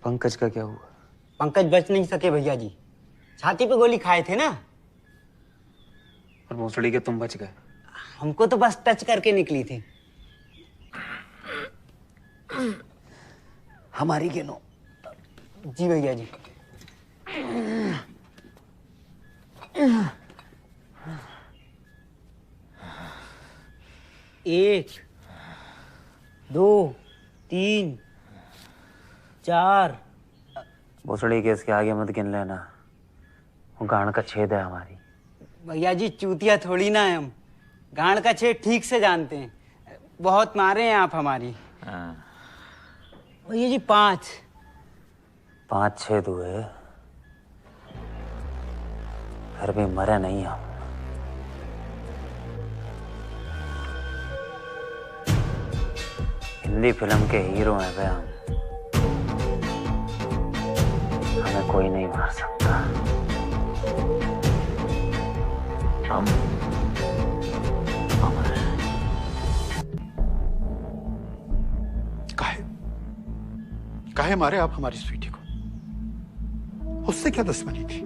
पंकज का क्या हुआ? पंकज बच नहीं सके भैया जी, छाती पे गोली खाए थे ना। और भोसड़ी के तुम बच गए? हमको तो बस टच करके निकली थी। हमारी गिनो। जी भैया जी। एक, दो, तीन, चार। भोसड़ी के इसके आगे मत गिन लेना, वो गांड का छेद है हमारी। भैया जी चूतिया थोड़ी ना है हम, गांड का छेद ठीक से जानते हैं। बहुत मारे हैं आप हमारी। भैया जी 5 5 छेद हुए, फिर भी मरे नहीं हम। हिंदी फिल्म के हीरो हैं बे हम, हमें कोई नहीं मार सकता। हम अमर हैं। काहे मारे आप हमारी स्वीटी को? उससे क्या दुश्मनी थी?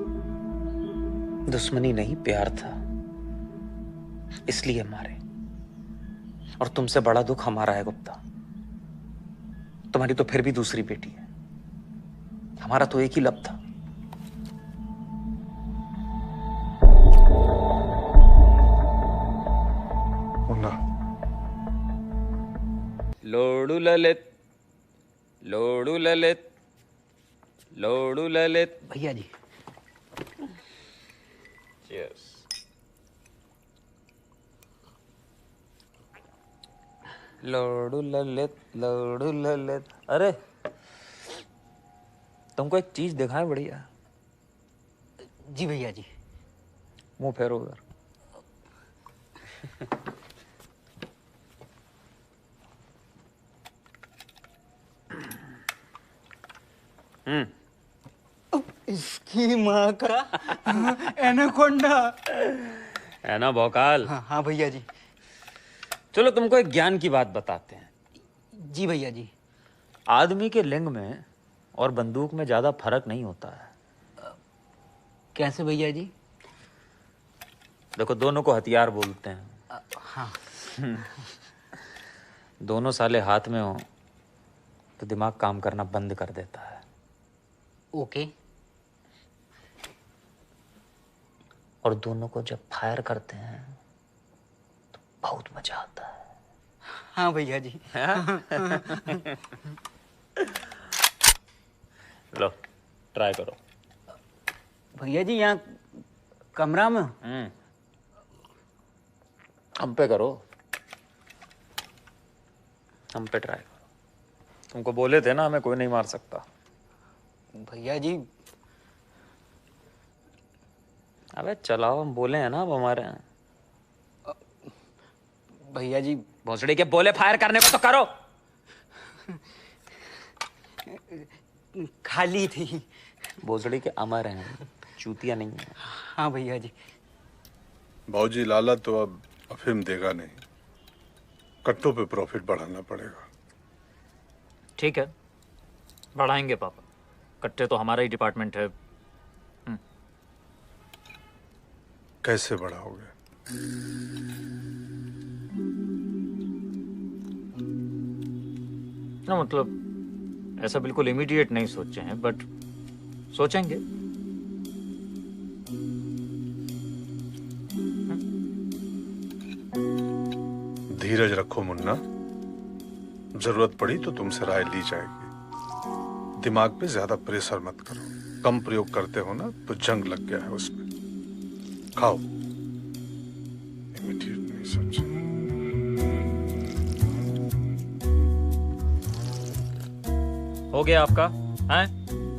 दुश्मनी नहीं, प्यार था, इसलिए मारे। और तुमसे बड़ा दुख हमारा है गुप्ता। तुम्हारी तो फिर भी दूसरी बेटी है, हमारा तो एक ही लब था। मुन्ना, लोडू ललित, लोडू ललित, लोडू ललित। भैया जी। Cheers. लोडू ललित, लोडू ललित। अरे तुमको एक चीज दिखाए बढ़िया। जी भैया जी। मुंह फेरो उधर। इसकी माँ का एनाकोंडा। है ना भौकाल? हाँ हाँ भैया जी। चलो तुमको एक ज्ञान की बात बताते हैं। जी भैया जी। आदमी के लिंग में और बंदूक में ज्यादा फर्क नहीं होता है। कैसे भैया जी? देखो दोनों को हथियार बोलते हैं। हाँ। दोनों साले हाथ में हो तो दिमाग काम करना बंद कर देता है। ओके। और दोनों को जब फायर करते हैं तो बहुत मजा आता है। हाँ भैया जी। लो ट्राई करो। भैया जी यहाँ कमरा में। हम पे करो, हम पे ट्राई करो। तुमको बोले थे ना हमें कोई नहीं मार सकता। भैया जी। अबे चलाओ, हम बोले हैं ना अब हमारे हैं। भैया जी। भोसड़ी के बोले फायर करने को तो करो। खाली थी। भोसड़ी के अमर हैं, चूतिया नहीं है। हाँ भैया जी। बाबूजी लाला तो अब अफीम देगा नहीं, कट्टों पे प्रॉफिट बढ़ाना पड़ेगा। ठीक है, बढ़ाएंगे पापा। कट्टे तो हमारा ही डिपार्टमेंट है। कैसे बढ़ाओगे? ना मतलब ऐसा बिल्कुल इमीडिएट नहीं सोचे हैं, बट सोचेंगे। धीरज रखो मुन्ना, जरूरत पड़ी तो तुमसे राय ली जाएगी। दिमाग पे ज्यादा प्रेशर मत करो, कम प्रयोग करते हो ना तो जंग लग गया है उसमें। खाओ। इमीडिएट नहीं सोचे। हो गया आपका? हैं?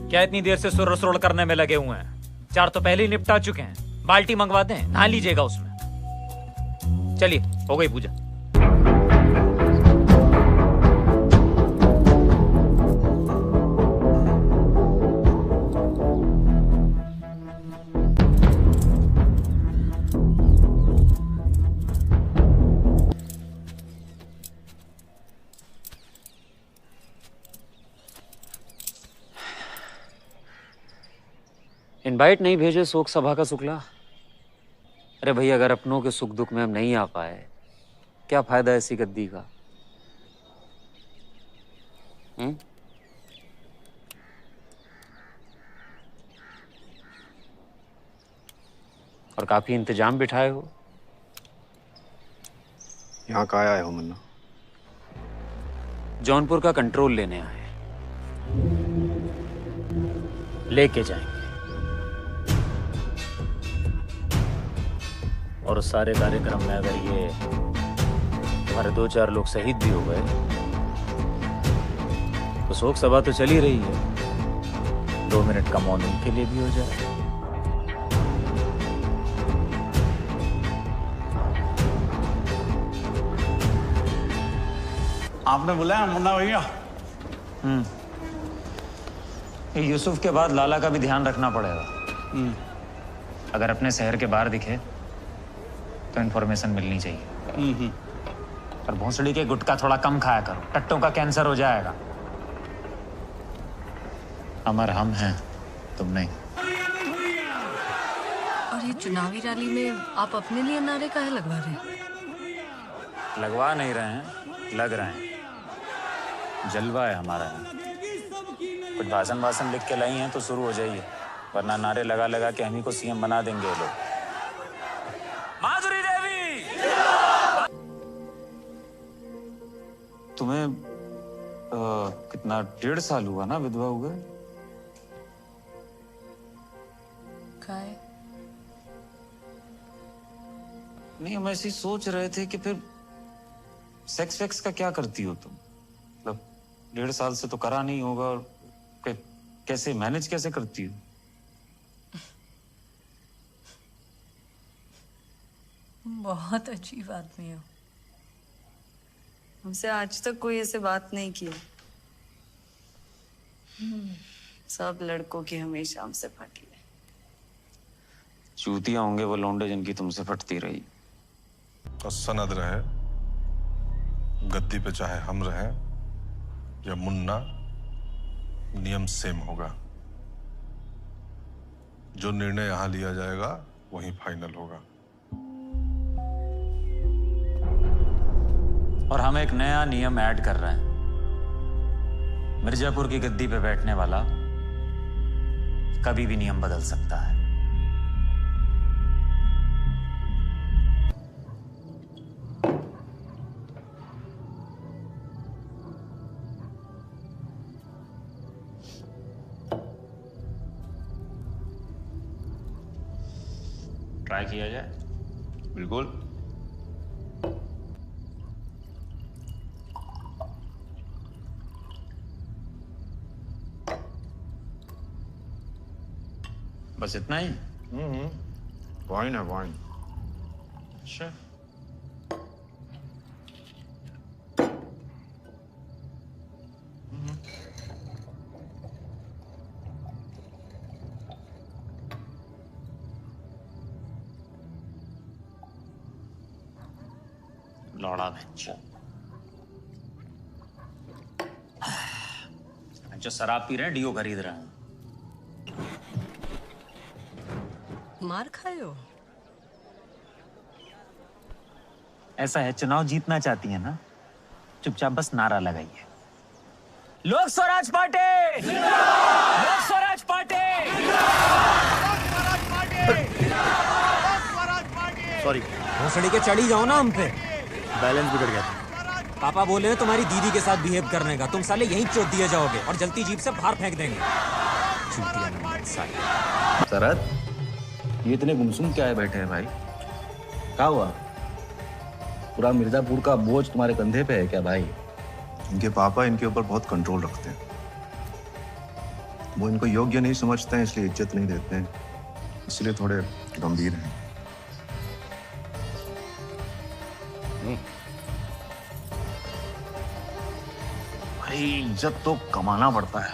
क्या इतनी देर से सुर सुर करने में लगे हुए हैं? 4 तो पहले ही निपटा चुके हैं। बाल्टी मंगवा दें, नहा लीजिएगा उसमें। चलिए, हो गई पूजा। इनवाइट नहीं भेजे शोक सभा का शुक्ला। अरे भाई, अगर अपनों के सुख दुख में हम नहीं आ पाए, क्या फायदा ऐसी गद्दी का? और काफी इंतजाम बिठाए हो। यहाँ का आए हो मुन्ना? जौनपुर का कंट्रोल लेने आए। लेके जाएंगे, और उस सारे कार्यक्रम में अगर ये तुम्हारे 2-4 लोग शहीद भी हो गए तो शोक सभा तो चल ही रही है, 2 मिनट का मौन उनके लिए भी हो जाए। आपने बुलाया मुन्ना भैया? यूसुफ के बाद लाला का भी ध्यान रखना पड़ेगा। अगर अपने शहर के बाहर दिखे तो इन्फॉर्मेशन मिलनी चाहिए। और भोंसड़ी के गुटखा थोड़ा कम खाया करो, टट्टों का कैंसर हो जाएगा। अमर हम हैं, तुम नहीं। और ये चुनावी रैली में आप अपने लिए नारे काहे लगवा रहे हैं? लगवा नहीं रहे हैं, लग रहे हैं। जलवा है हमारा। कुछ भाषण लिख के लाई हैं तो शुरू हो जाइए, वरना नारे लगा लगा के हम ही को सीएम बना देंगे ये लोग। माधुरी देवी, तुम्हें कितना 1.5 साल हुआ ना विधवा हुए? काहे? नहीं, हम ऐसे ही सोच रहे थे कि फिर सेक्स वेक्स का क्या करती हो तुम? मतलब 1.5 साल से तो करा नहीं होगा, और कैसे मैनेज कैसे करती हो? बहुत अजीब आदमी हो। हमसे आज तक कोई ऐसे बात नहीं की। सब लड़कों की हमेशा हमसे फटी है। चूतिया होंगे वो लौंडे जिनकी तुमसे फटती रही। और सनद रहे, गद्दी पे चाहे हम रहें या मुन्ना, नियम सेम होगा। जो निर्णय यहां लिया जाएगा वही फाइनल होगा। और हम एक नया नियम ऐड कर रहे हैं। मिर्जापुर की गद्दी पे बैठने वाला कभी भी नियम बदल सकता है। ट्राई किया जाए? बिल्कुल। बस इतना ही? वाइन है, वाइन। अच्छा, लौड़ा बच्चा जो शराब पी रहे हैं, डीओ खरीद रहे हैं। मार खाए हो? ऐसा है, चुनाव जीतना चाहती है ना, चुपचाप बस नारा लगाइए, लोक स्वराज पार्टी, लोक स्वराज पार्टी। सॉरी। भोसड़ी के चढ़ी जाओ ना हम पे। बैलेंस बिगड़ गया था। पापा बोले हैं तुम्हारी दीदी के साथ बिहेव करने का, तुम साले यहीं चोट दिए जाओगे और जलती जीप से बाहर फेंक देंगे। चूतिया नंबर साले। शरद, ये इतने गुमसुम क्या है बैठे हैं भाई? क्या हुआ? पूरा मिर्जापुर का बोझ तुम्हारे कंधे पे है क्या भाई? इनके पापा इनके ऊपर बहुत कंट्रोल रखते हैं। वो इनको योग्य नहीं समझते हैं, इसलिए इज्जत नहीं देते हैं, इसलिए थोड़े गंभीर हैं। भाई इज्जत तो कमाना पड़ता है।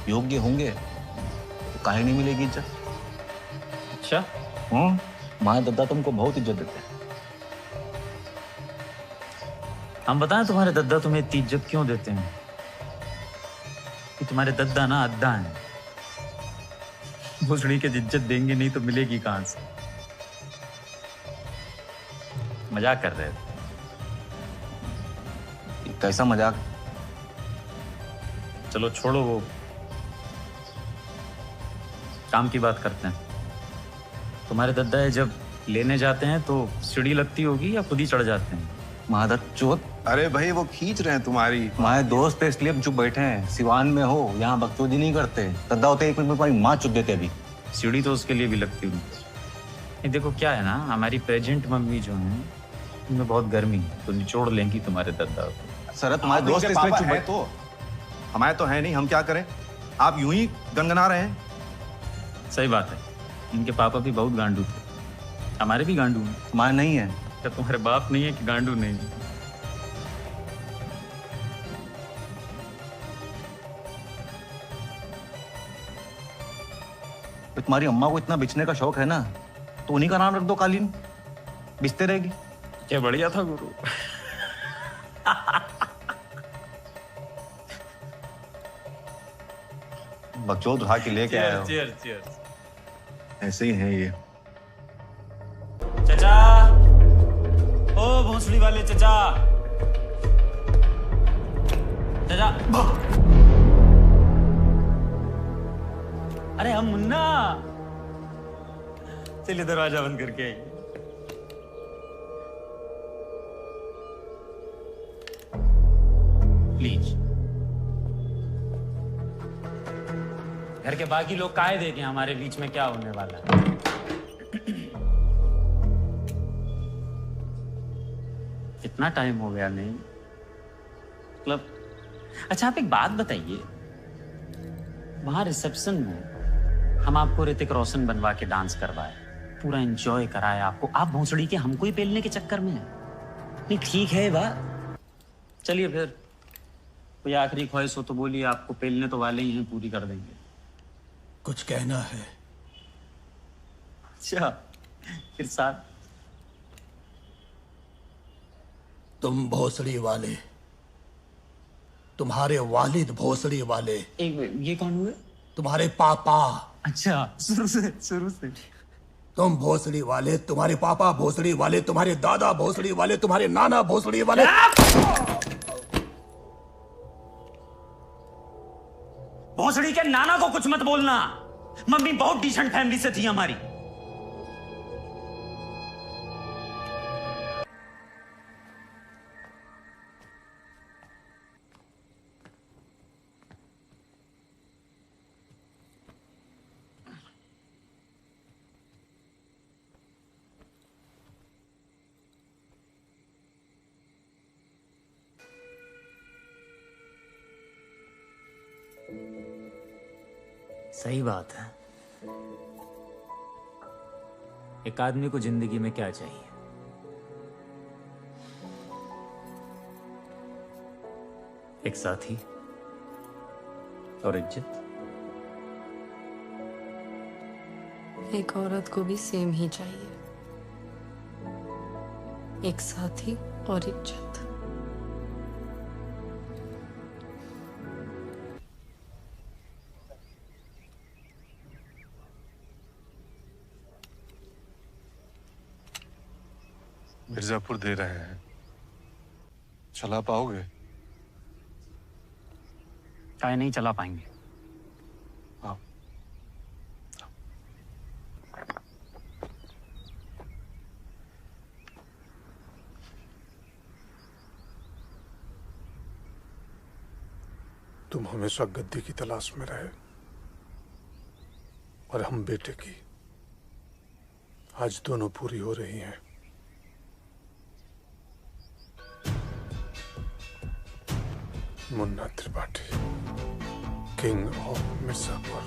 योग्य होंगे तो काहे नहीं मिलेगी इज्जत? अच्छा, माँ दादा तुमको बहुत इज्जत देते हैं। हम बताएं तुम्हारे दद्दा तुम्हें इतनी इज्जत क्यों देते हैं? कि तुम्हारे दद्दा ना अद्दा हैं। भोसड़ी के इज्जत देंगे नहीं तो मिलेगी कहां से? मजाक कर रहे थे। कैसा मजाक? चलो छोड़ो वो, काम की बात करते हैं। तुम्हारे दद्दा है जब लेने जाते हैं तो सीढ़ी लगती होगी या खुद ही चढ़ जाते हैं? मादर चोत। अरे भाई वो खींच रहे हैं तुम्हारी। हमारे दोस्त है इसलिए हम चुप बैठे हैं। सिवान में हो, यहाँ बकचोदी नहीं करते। दद्दा होते एक मिनट में तुम्हारी माँ चुप देते अभी। सीढ़ी तो उसके लिए भी लगती होगी। ये देखो क्या है ना, हमारी प्रेजेंट मम्मी जो है उनमें बहुत गर्मी है, तो निचोड़ लेंगी तुम्हारे दद्दा को। सर तुम्हारे दोस्त इसलिए चुप बैठे। तो हमारे तो है नहीं, हम क्या करें? आप यूं ही गनगना रहे हैं। सही बात है, इनके पापा भी बहुत गांडू थे। हमारे भी गांडू हैं। हमारे नहीं है। क्या तुम्हारे बाप नहीं है कि गांडू नहीं है? तो तुम्हारी अम्मा को इतना बिछने का शौक है ना, तो उन्हीं का नाम रख दो कालीन, बिछते रहेगी। क्या बढ़िया था गुरु। बकचोद उठा के लेके आए हो। Cheers, cheers. ऐसे ही है ये। चचा, ओ भोसड़ी वाले चचा, चचा। अरे हम मुन्ना, चलिए दरवाजा बंद करके आइए। प्लीज। घर के बाकी लोग काहे देखें हमारे बीच में क्या होने वाला है। कितना टाइम हो गया नहीं, मतलब। अच्छा आप एक बात बताइए, वहां रिसेप्शन में हम आपको ऋतिक रोशन बनवा के डांस करवाए, पूरा एंजॉय कराए आपको, आप भोंसड़ी के हमको ही पेलने के चक्कर में है। नहीं ठीक है बात, चलिए फिर कोई आखिरी ख्वाहिश हो तो बोलिए, आपको पेलने तो वाले ही हैं, पूरी कर देंगे। कुछ कहना है? अच्छा फिर साथ। तुम भोसड़ी वाले, तुम्हारे वालिद भोसड़ी वाले। एक मिनट, ये कौन हुए? तुम्हारे पापा। अच्छा शुरू से। तुम भोसड़ी वाले, तुम्हारे पापा भोसड़ी वाले, तुम्हारे दादा भोसड़ी वाले, तुम्हारे नाना भोसड़ी वाले। भोसड़ी के नाना को कुछ मत बोलना, मम्मी बहुत डिसेंट फैमिली से थी हमारी। सही बात है, एक आदमी को जिंदगी में क्या चाहिए? एक साथी और इज्जत। एक औरत को भी सेम ही चाहिए, एक साथी और इज्जत। मिर्जापुर दे रहे हैं, चला पाओगे? काहे नहीं चला पाएंगे। हाँ। तुम हमेशा गद्दी की तलाश में रहे और हम बेटे की। आज दोनों पूरी हो रही हैं। Munna Tripathi, king of Mirzapur.